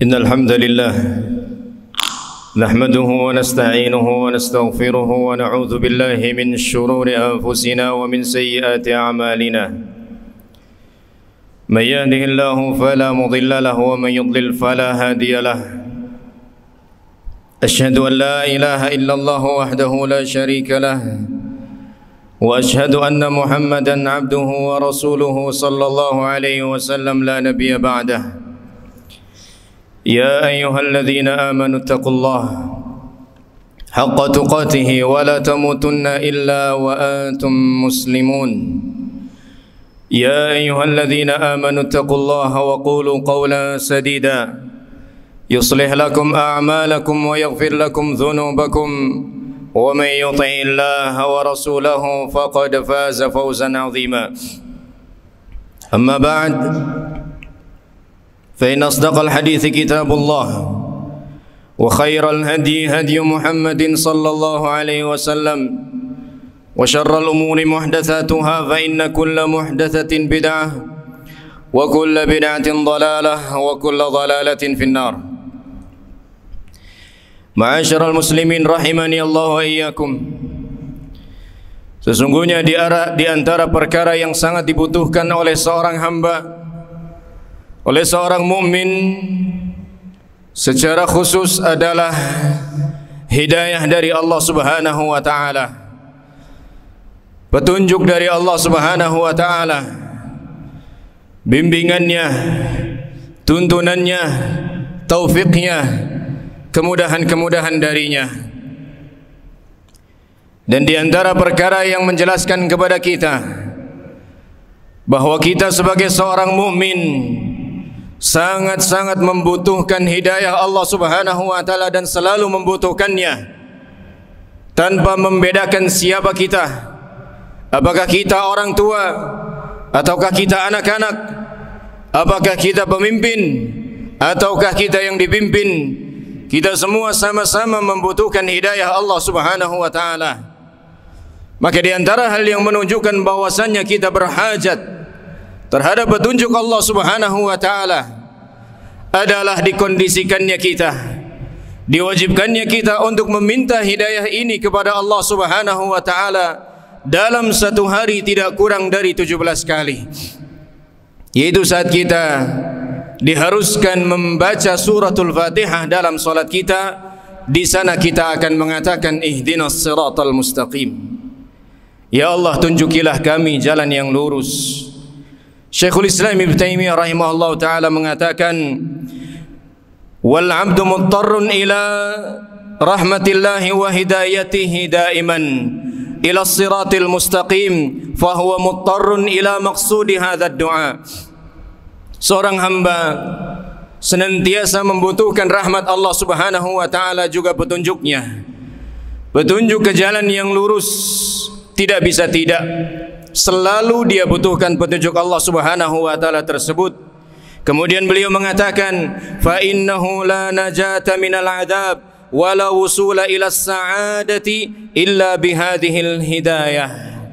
إن الحمد لله نحمده ونستعينه ونستغفره ونعوذ بالله من شرور أنفسنا ومن سيئات أعمالنا من يهده الله فلا مضل له ومن يضلل فلا هادي له أشهد أن لا إله إلا الله وحده لا شريك له وأشهد أن محمدا عبده ورسوله صلى الله عليه وسلم لا نبي بعده يا أيها الذين آمنوا اتقوا الله حق تقاته ولا تموتن إلا وأنتم مسلمون يا أيها الذين آمنوا اتقوا الله وقولوا قولا سديدا يصلح لكم أعمالكم ويغفر لكم ذنوبكم ومن يطع الله ورسوله فقد فاز فوزا عظيما أما بعد فإن أصدق الحديث كتاب الله وخير الهدي هدي محمد صلى الله عليه وسلم وشر الأمور محدثاتها فإن كل محدثة بدعة وكل بدعة ضلالة وكل ضلالة في النار. Ma'asyiral muslimin rahimani Allah wa iyyakum. Sesungguhnya di antara perkara yang sangat dibutuhkan oleh seorang hamba, oleh seorang mukmin secara khusus adalah hidayah dari Allah Subhanahu wa taala. Petunjuk dari Allah Subhanahu wa taala, bimbingannya, tuntunannya, taufiknya, kemudahan-kemudahan darinya. Dan di antara perkara yang menjelaskan kepada kita bahwa kita sebagai seorang mukmin sangat-sangat membutuhkan hidayah Allah Subhanahu wa taala dan selalu membutuhkannya tanpa membedakan siapa kita. Apakah kita orang tua ataukah kita anak-anak? Apakah kita pemimpin ataukah kita yang dipimpin? Kita semua sama-sama membutuhkan hidayah Allah Subhanahu wa taala. Maka di antara hal yang menunjukkan bahwasannya kita berhajat terhadap petunjuk Allah Subhanahu wa taala adalah dikondisikannya kita, diwajibkannya kita untuk meminta hidayah ini kepada Allah Subhanahu wa taala dalam satu hari tidak kurang dari 17 kali. Yaitu saat kita diharuskan membaca suratul Fatihah dalam salat kita, di sana kita akan mengatakan ihdinas siratal mustaqim. Ya Allah, tunjukilah kami jalan yang lurus. Syekhul Islam Ibnu Taimiyah rahimahullah taala mengatakan wal 'abdu muttarrun ila rahmatillahi wa hidayatihi daiman ila siratil mustaqim fa huwa muttarrun ila maqsudi hadzal du'a. Seorang hamba senantiasa membutuhkan rahmat Allah Subhanahu wa taala juga petunjuknya. Petunjuk ke jalan yang lurus, tidak bisa tidak. Selalu dia butuhkan petunjuk Allah Subhanahu wa taala tersebut. Kemudian beliau mengatakan fa innahu la najata minal adzab wala wusula ila sa'adati illa bihadhil hidayah.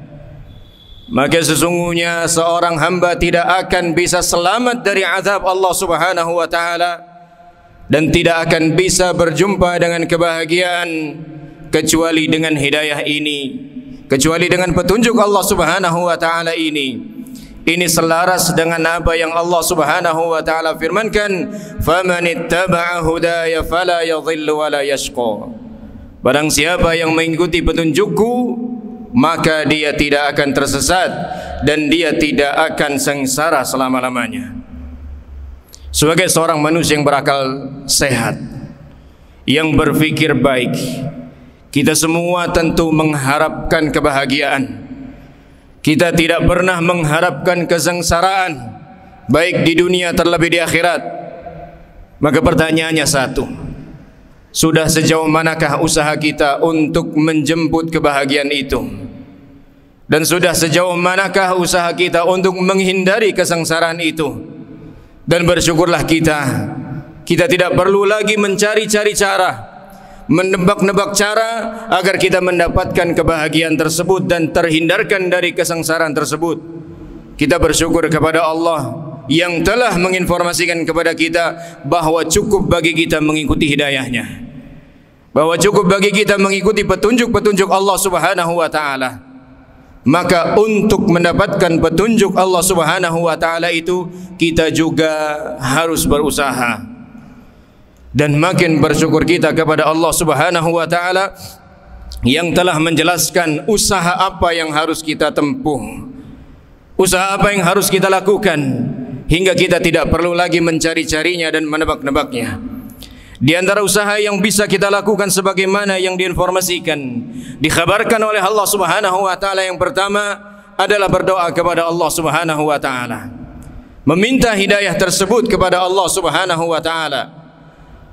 Maka sesungguhnya seorang hamba tidak akan bisa selamat dari azab Allah Subhanahu wa taala dan tidak akan bisa berjumpa dengan kebahagiaan kecuali dengan hidayah ini, kecuali dengan petunjuk Allah Subhanahu wa taala ini. Ini selaras dengan apa yang Allah Subhanahu wa taala firmankan, "Famanittaba'a hudaya fala yadhillu wa la yashqa." Barang siapa yang mengikuti petunjukku, maka dia tidak akan tersesat dan dia tidak akan sengsara selama-lamanya. Sebagai seorang manusia yang berakal sehat, yang berpikir baik, kita semua tentu mengharapkan kebahagiaan. Kita tidak pernah mengharapkan kesengsaraan, baik di dunia terlebih di akhirat. Maka pertanyaannya satu, sudah sejauh manakah usaha kita untuk menjemput kebahagiaan itu? Dan sudah sejauh manakah usaha kita untuk menghindari kesengsaraan itu? Dan bersyukurlah kita tidak perlu lagi mencari-cari cara, menebak-nebak cara agar kita mendapatkan kebahagiaan tersebut dan terhindarkan dari kesengsaraan tersebut. Kita bersyukur kepada Allah yang telah menginformasikan kepada kita bahwa cukup bagi kita mengikuti hidayahnya, bahwa cukup bagi kita mengikuti petunjuk-petunjuk Allah Subhanahu wa taala. Maka untuk mendapatkan petunjuk Allah Subhanahu wa taala itu kita juga harus berusaha. Dan makin bersyukur kita kepada Allah Subhanahu wa taala yang telah menjelaskan usaha apa yang harus kita tempuh, usaha apa yang harus kita lakukan, hingga kita tidak perlu lagi mencari-carinya dan menebak-nebaknya. Di antara usaha yang bisa kita lakukan sebagaimana yang diinformasikan, dikhabarkan oleh Allah Subhanahu wa taala, yang pertama adalah berdoa kepada Allah Subhanahu wa taala, meminta hidayah tersebut kepada Allah Subhanahu wa taala.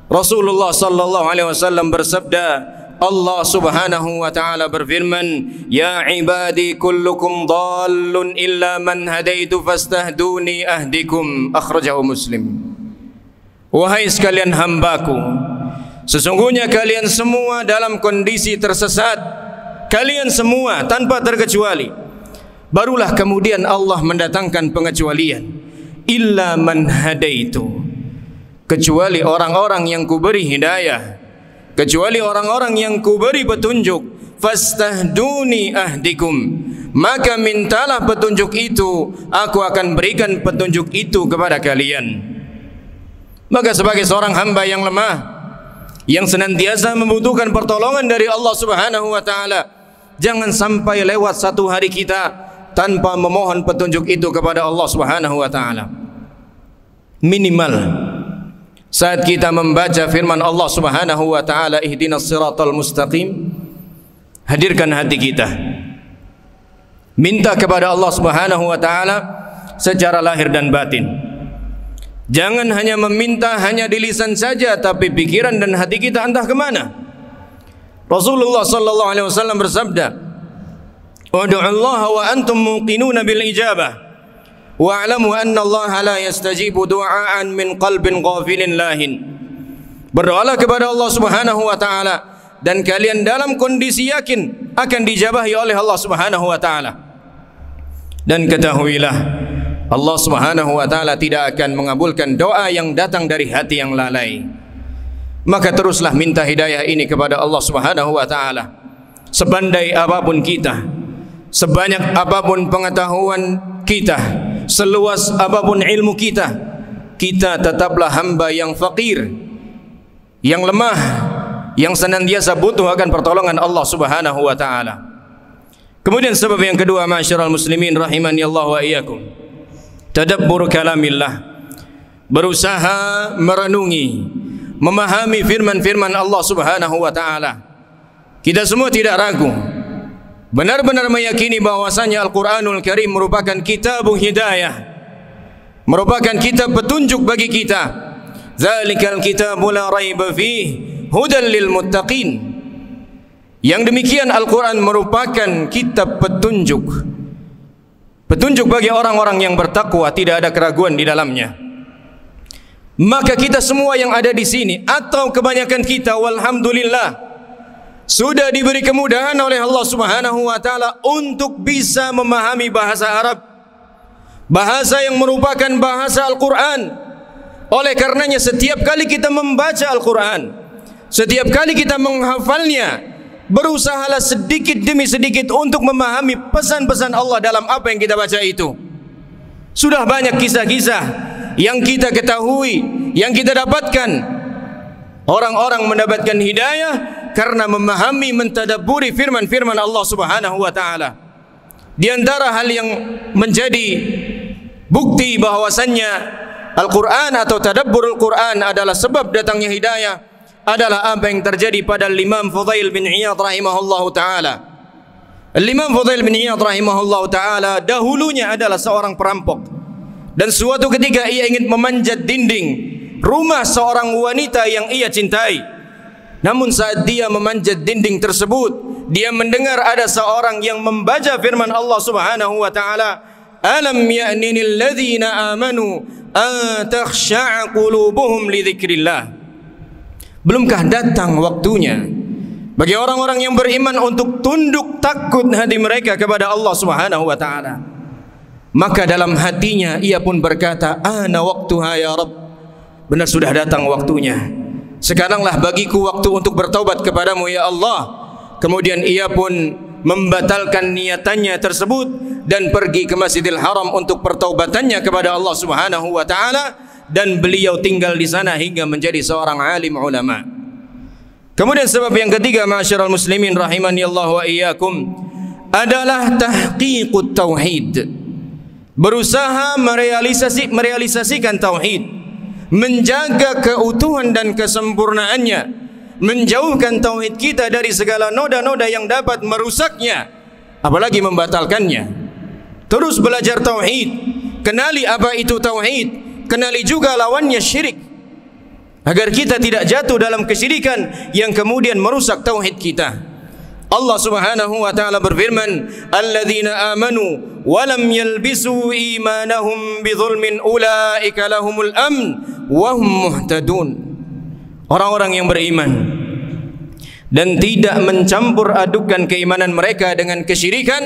Rasulullah sallallahu alaihi wasallam bersabda, Allah Subhanahu wa taala berfirman, "Ya ibadi kullukum dhallun illa man hadaitu fastahduni ahdikum." Akhrajahu Muslim. Wahai sekalian hambaku, sesungguhnya kalian semua dalam kondisi tersesat, kalian semua tanpa terkecuali. Barulah kemudian Allah mendatangkan pengecualian, illa man hadaitu, kecuali orang-orang yang kuberi hidayah, kecuali orang-orang yang kuberi petunjuk. Fastahduni ahdikum, maka mintalah petunjuk itu, aku akan berikan petunjuk itu kepada kalian. Maka sebagai seorang hamba yang lemah, yang senantiasa membutuhkan pertolongan dari Allah Subhanahu wa taala, jangan sampai lewat satu hari kita tanpa memohon petunjuk itu kepada Allah Subhanahu wa taala. Minimal saat kita membaca firman Allah Subhanahu wa taala, ihdinas siratal mustaqim, hadirkan hati kita, minta kepada Allah Subhanahu wa taala secara lahir dan batin. Jangan hanya meminta hanya di lisan saja, tapi pikiran dan hati kita entah kemana. Rasulullah sallallahu alaihi wasallam bersabda, "Ud'ullaha wa antum muqinuna bil ijabah, wa'lamu anna Allah la yastajibu du'aan min qalbin ghafilin lahin." Berdoalah kepada Allah Subhanahu wa taala dan kalian dalam kondisi yakin akan dijabahi oleh Allah Subhanahu wa taala. Dan ketahuilah, Allah Subhanahu wa taala tidak akan mengabulkan doa yang datang dari hati yang lalai. Maka teruslah minta hidayah ini kepada Allah Subhanahu wa taala. Sebandai apapun kita, sebanyak apapun pengetahuan kita, seluas apapun ilmu kita, kita tetaplah hamba yang fakir, yang lemah, yang senantiasa butuh akan pertolongan Allah Subhanahu wa taala. Kemudian sebab yang kedua, ma'asyiral muslimin rahimani Allah wa iyyakum, tadabbur kalamillah, berusaha merenungi, memahami firman-firman Allah Subhanahu wa taala. Kita semua tidak ragu, benar-benar meyakini bahwasanya Al-Qur'anul Karim merupakan kitabul hidayah, merupakan kitab petunjuk bagi kita. Dzalikal kitabu la raiba fihi hudan lil muttaqin. Yang demikian Al-Qur'an merupakan kitab petunjuk, petunjuk bagi orang-orang yang bertakwa, tidak ada keraguan di dalamnya. Maka kita semua yang ada di sini, atau kebanyakan kita, walhamdulillah, sudah diberi kemudahan oleh Allah Subhanahu wa taala untuk bisa memahami bahasa Arab, bahasa yang merupakan bahasa Al-Qur'an. Oleh karenanya setiap kali kita membaca Al-Qur'an, setiap kali kita menghafalnya, berusahalah sedikit demi sedikit untuk memahami pesan-pesan Allah dalam apa yang kita baca itu. Sudah banyak kisah-kisah yang kita ketahui, yang kita dapatkan. Orang-orang mendapatkan hidayah karena memahami, mentadabburi firman-firman Allah Subhanahu wa taala. Di antara hal yang menjadi bukti bahwasannya Al-Quran atau tadabburul Quran adalah sebab datangnya hidayah adalah apa yang terjadi pada Imam Fudail bin Iyad rahimahullahu taala. Imam Fudail bin Iyad rahimahullahu taala dahulunya adalah seorang perampok, dan suatu ketika ia ingin memanjat dinding rumah seorang wanita yang ia cintai. Namun saat dia memanjat dinding tersebut, dia mendengar ada seorang yang membaca firman Allah Subhanahu wa taala, "Alam ya'nil ladzina amanu an takhsha'a qulubuhum li dzikrillah." Belumkah datang waktunya bagi orang-orang yang beriman untuk tunduk takut hati mereka kepada Allah Subhanahu wa taala? maka dalam hatinya ia pun berkata, ana waktuha ya Rabb, benar sudah datang waktunya, sekaranglah bagiku waktu untuk bertaubat kepadamu ya Allah. Kemudian ia pun membatalkan niatannya tersebut dan pergi ke Masjidil Haram untuk pertaubatannya kepada Allah Subhanahu wa taala, dan beliau tinggal di sana hingga menjadi seorang alim ulama. Kemudian sebab yang ketiga, ma'asyiral muslimin rahimani Allah wa iyyakum, adalah tahqiqut tauhid. Berusaha merealisasikan tauhid, menjaga keutuhan dan kesempurnaannya, menjauhkan tauhid kita dari segala noda-noda yang dapat merusaknya, apalagi membatalkannya. Terus belajar tauhid, kenali apa itu tauhid, kenali juga lawannya syirik, agar kita tidak jatuh dalam kesyirikan yang kemudian merusak tauhid kita. Allah Subhanahu wa taala berfirman, alladzina amanu wa lam yalbisu imanahum bidzulmin ulaika lahumul amn wa hum muhtadun. Orang-orang yang beriman dan tidak mencampur adukan keimanan mereka dengan kesyirikan,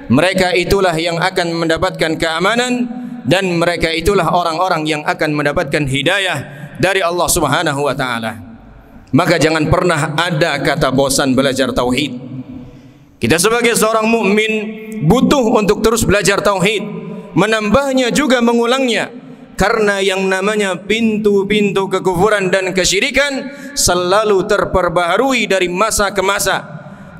mereka itulah yang akan mendapatkan keamanan, dan mereka itulah orang-orang yang akan mendapatkan hidayah dari Allah Subhanahu wa taala. Maka jangan pernah ada kata bosan belajar tauhid. Kita sebagai seorang mukmin butuh untuk terus belajar tauhid, menambahnya juga mengulangnya, karena yang namanya pintu-pintu kekufuran dan kesyirikan selalu terperbaharui dari masa ke masa,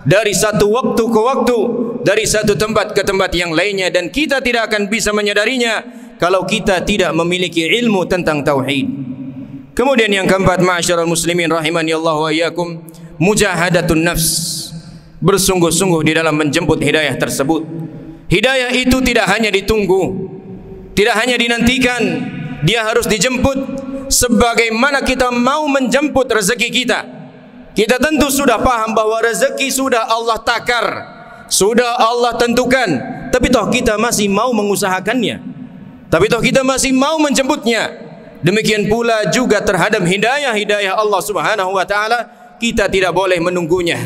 dari satu waktu ke waktu, dari satu tempat ke tempat yang lainnya, dan kita tidak akan bisa menyadarinya kalau kita tidak memiliki ilmu tentang tauhid. Kemudian yang keempat, ma'asyiral muslimin rahimani Allah wa iyyakum, mujahadatun nafs. Bersungguh-sungguh di dalam menjemput hidayah tersebut. Hidayah itu tidak hanya ditunggu, tidak hanya dinantikan, dia harus dijemput sebagaimana kita mau menjemput rezeki kita. Kita tentu sudah paham bahwa rezeki sudah Allah takar, sudah Allah tentukan, tapi toh kita masih mau mengusahakannya, tapi toh kita masih mau menjemputnya. Demikian pula juga terhadap hidayah Allah Subhanahu wa taala, kita tidak boleh menunggunya.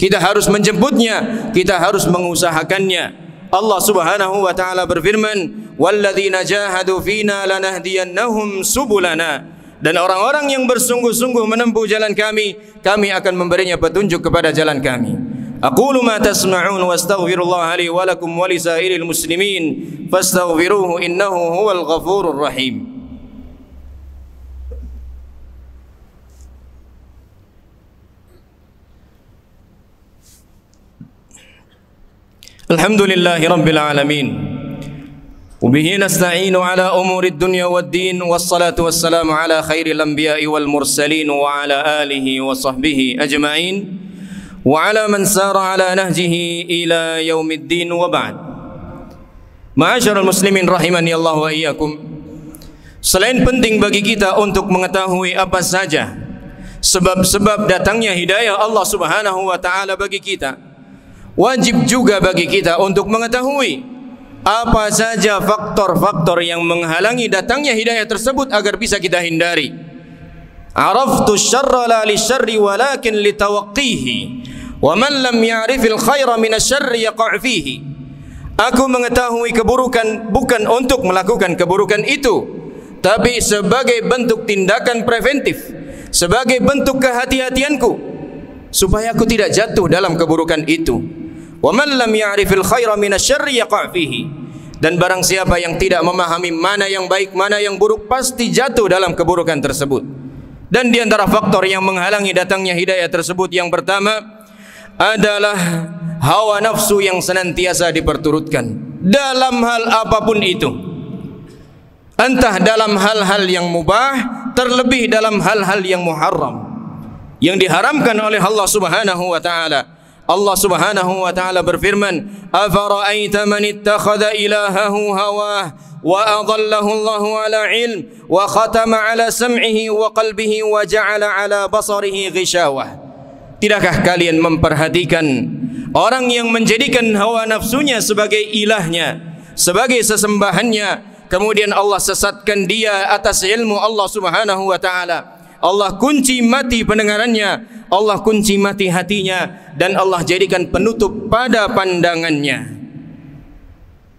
Kita harus menjemputnya, kita harus mengusahakannya. Allah Subhanahu wa taala berfirman, "Walladzina jahadu fina lanahdiyannahum subulana." Dan orang-orang yang bersungguh-sungguh menempuh jalan kami, kami akan memberinya petunjuk kepada jalan kami. Aqulu ma tasma'un wastaghfirullah li wa lakum wa lisairil muslimin fastaghfiruhu innahu huwal ghafurur rahim. Alhamdulillahi Rabbil Alamin, wabihi nasta'inu ala umuri dunya wad din, wassalatu wassalamu ala khairil anbiya'i wal mursalin, wa ala alihi wa sahbihi ajma'in, wa ala man sara ala nahjihi ila yaumiddin, wa ba'd. Ma'asyiral muslimin rahimani Allah wa iyyakum, selain penting bagi kita untuk mengetahui apa saja sebab-sebab datangnya hidayah Allah Subhanahu wa taala bagi kita, wajib juga bagi kita untuk mengetahui apa saja faktor-faktor yang menghalangi datangnya hidayah tersebut agar bisa kita hindari. Araftu syarra la lisyarri walakin litawaqqihi, wa man lam ya'rifil khaira minasyarri yaqa' fihi. Aku mengetahui keburukan bukan untuk melakukan keburukan itu, tapi sebagai bentuk tindakan preventif, sebagai bentuk kehati-hatianku supaya aku tidak jatuh dalam keburukan itu. Wa man lam ya'rifil khaira minasyarri yaqa' fihi. Dan barang siapa yang tidak memahami mana yang baik, mana yang buruk, pasti jatuh dalam keburukan tersebut. Dan di antara faktor yang menghalangi datangnya hidayah tersebut, yang pertama adalah hawa nafsu yang senantiasa diperturutkan dalam hal apapun itu. Entah dalam hal-hal yang mubah, terlebih dalam hal-hal yang muharram, yang diharamkan oleh Allah Subhanahu wa taala. Allah Subhanahu wa taala berfirman, "Afara'aita man ittakhadha ilahahu hawah wa adallahu Allahu ala ilm wa khatama ala sam'ihi wa qalbihi wa ja'ala ala basarihi ghishawah." Tidakkah kalian memperhatikan orang yang menjadikan hawa nafsunya sebagai ilahnya, sebagai sesembahannya, kemudian Allah sesatkan dia atas ilmu Allah Subhanahu wa taala. Allah kunci mati pendengarannya, Allah kunci mati hatinya, dan Allah jadikan penutup pada pandangannya.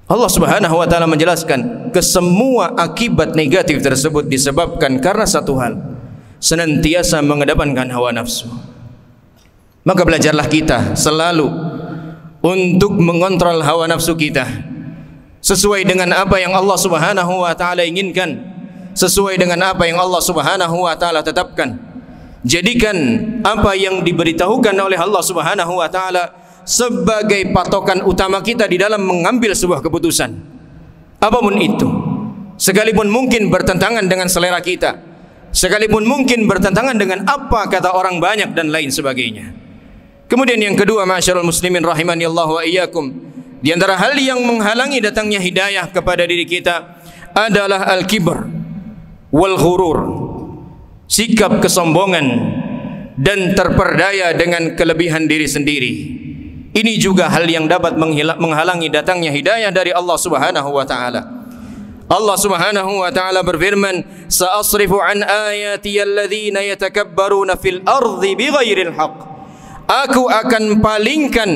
Allah Subhanahu wa taala menjelaskan kesemua akibat negatif tersebut disebabkan karena satu hal, senantiasa mengedepankan hawa nafsu. Maka belajarlah kita selalu untuk mengontrol hawa nafsu kita sesuai dengan apa yang Allah Subhanahu wa taala inginkan, sesuai dengan apa yang Allah Subhanahu wa taala tetapkan. Jadikan apa yang diberitahukan oleh Allah Subhanahu wa taala sebagai patokan utama kita di dalam mengambil sebuah keputusan. Apapun itu, sekalipun mungkin bertentangan dengan selera kita, sekalipun mungkin bertentangan dengan apa kata orang banyak dan lain sebagainya. Kemudian yang kedua, ma'asyiral muslimin rahimani Allah wa iyyakum, di antara hal yang menghalangi datangnya hidayah kepada diri kita adalah al-kibr wal ghurur, sikap kesombongan dan terperdaya dengan kelebihan diri sendiri. Ini juga hal yang dapat menghalangi datangnya hidayah dari Allah Subhanahu wa taala. Allah Subhanahu wa taala berfirman, "Sa'asrifu an ayati alladziina yatakabbaruna fil ardi bighairil haqq." Aku akan palingkan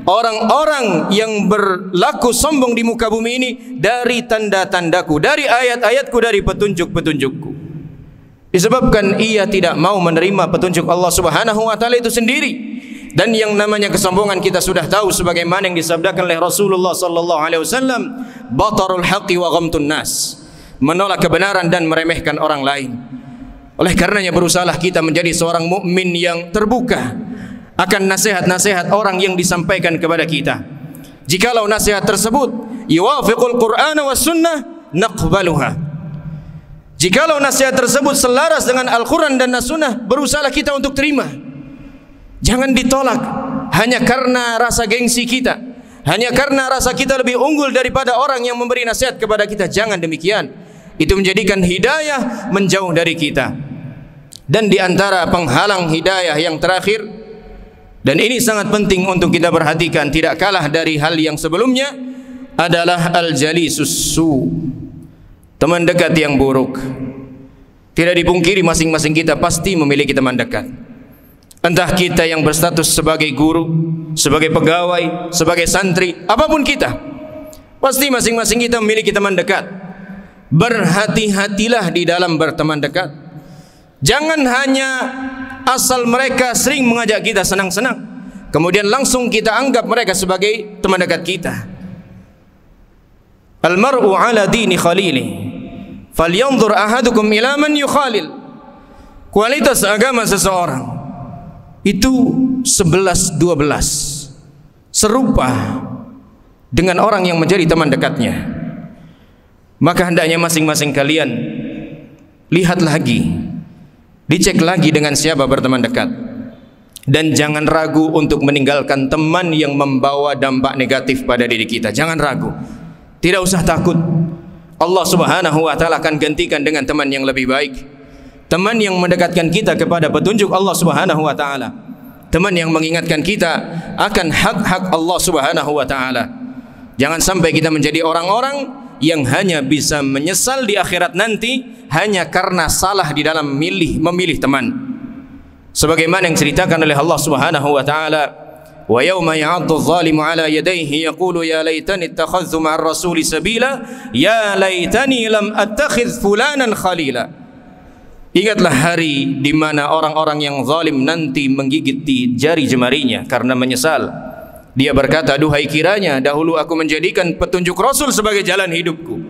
orang-orang yang berlaku sombong di muka bumi ini dari tanda-tandaku, dari ayat-ayatku, dari petunjuk-petunjukku. Disebabkan ia tidak mau menerima petunjuk Allah Subhanahu wa taala itu sendiri. Dan yang namanya kesombongan kita sudah tahu sebagaimana yang disabdakan oleh Rasulullah sallallahu alaihi wasallam, batarul haqqi wa ghamtun nas, menolak kebenaran dan meremehkan orang lain. Oleh karenanya berusahalah kita menjadi seorang mukmin yang terbuka akan nasihat-nasihat orang yang disampaikan kepada kita. Jikalau nasihat tersebut yuwafiqul Qur'an was sunnah, naqbaluha. Jikalau nasihat tersebut selaras dengan Al-Quran dan As-Sunnah, berusahalah kita untuk terima. Jangan ditolak hanya karena rasa gengsi kita, hanya karena rasa kita lebih unggul daripada orang yang memberi nasihat kepada kita. Jangan demikian. Itu menjadikan hidayah menjauh dari kita. Dan di antara penghalang hidayah yang terakhir, dan ini sangat penting untuk kita perhatikan, tidak kalah dari hal yang sebelumnya, adalah al-jalisus su, teman dekat yang buruk. Tidak dipungkiri masing-masing kita pasti memiliki teman dekat. Entah kita yang berstatus sebagai guru, sebagai pegawai, sebagai santri, apapun kita, pasti masing-masing kita memiliki teman dekat. Berhati-hatilah di dalam berteman dekat. Jangan hanya asal mereka sering mengajak kita senang-senang, kemudian langsung kita anggap mereka sebagai teman dekat kita. Al-mar'u ala dini khalili, falyanzur ahadukum ila man yukhalil. Kualitas agama seseorang itu 11-12 serupa dengan orang yang menjadi teman dekatnya. Maka hendaknya masing-masing kalian lihat lagi, dicek lagi dengan siapa berteman dekat, dan jangan ragu untuk meninggalkan teman yang membawa dampak negatif pada diri kita. Jangan ragu, tidak usah takut. Allah Subhanahu wa taala akan gantikan dengan teman yang lebih baik, teman yang mendekatkan kita kepada petunjuk Allah Subhanahu wa taala, teman yang mengingatkan kita akan hak-hak Allah Subhanahu wa taala. Jangan sampai kita menjadi orang-orang yang hanya bisa menyesal di akhirat nanti hanya karena salah di dalam memilih teman. Sebagaimana yang diceritakan oleh Allah Subhanahu wa taala, wa yauma ya'addu adh-dhalimu 'ala yadayhi yaqulu ya laitani ittakhadhtu ma'ar rasuli sabila ya laitani lam attakhidh fulanan khalila. Ingatlah hari di mana orang-orang yang zalim nanti menggigit di jari jemarinya karena menyesal. Dia berkata, duhai kiranya dahulu aku menjadikan petunjuk Rasul sebagai jalan hidupku.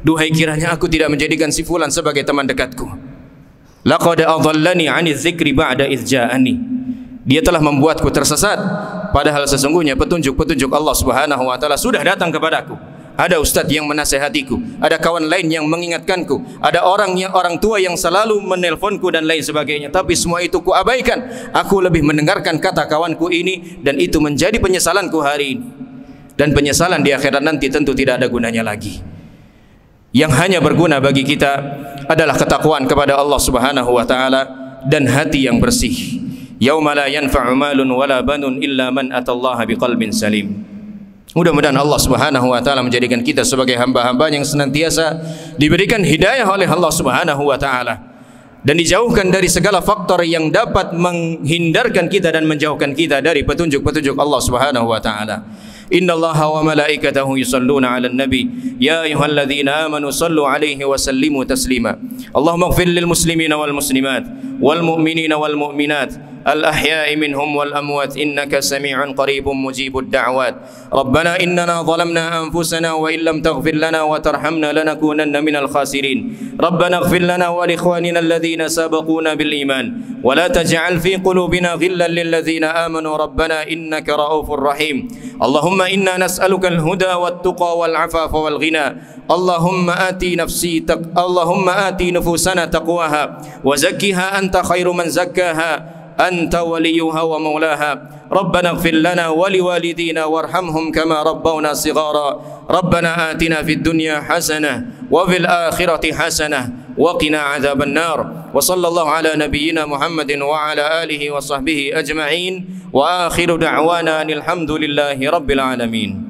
Duhai kiranya aku tidak menjadikan si fulan sebagai teman dekatku. Laqad adallani 'ani dzikri ba'da idz ja'ani. Dia telah membuatku tersesat, padahal sesungguhnya petunjuk-petunjuk Allah Subhanahu wa taala sudah datang kepadaku. Ada ustadz yang menasehatiku, ada kawan lain yang mengingatkanku, ada orang tua yang selalu menelponku dan lain sebagainya. Tapi semua itu kuabaikan. Aku lebih mendengarkan kata kawanku ini, dan itu menjadi penyesalanku hari ini. Dan penyesalan di akhirat nanti tentu tidak ada gunanya lagi. Yang hanya berguna bagi kita adalah ketakwaan kepada Allah Subhanahu wa taala dan hati yang bersih. Yauma la yanfa'u malun wala banun illa man atallaha biqalbin salim. Mudah-mudahan Allah Subhanahu wa taala menjadikan kita sebagai hamba-hamba yang senantiasa diberikan hidayah oleh Allah Subhanahu wa taala dan dijauhkan dari segala faktor yang dapat menghindarkan kita dan menjauhkan kita dari petunjuk-petunjuk Allah Subhanahu wa taala. innallaha wa malaikatahu yusalluna 'alan nabi ya ayyuhalladzina amanu sallu 'alaihi wa sallimu taslima. Allahumma ighfir lil muslimina wal muslimat wal mu'minina wal mu'minat الأحياء منهم والأموات إنك سميع قريب مجيب الدعوات. ربنا إننا ظلمنا أنفسنا وإن لم تغفر لنا وترحمنا لنكونن من الخاسرين. ربنا اغفر لنا ولإخواننا الذين سبقونا بالإيمان ولا تجعل في قلوبنا غلا للذين آمنوا ربنا إنك رؤوف رحيم. اللهم إنا نسألك الهدى والتقى والعفاف والغنى. اللهم آتي نفوسنا تقواها وزكها أنت خير من زكاها أنت وليها ومولاها. ربنا اغفر لنا ولوالدينا وارحمهم كما ربونا صغارا. ربنا آتنا في الدنيا حسنة وفي الآخرة حسنة وقنا عذاب النار. وصلى الله على نبينا محمد وعلى آله وصحبه أجمعين وآخر دعوانا الحمد لله رب العالمين.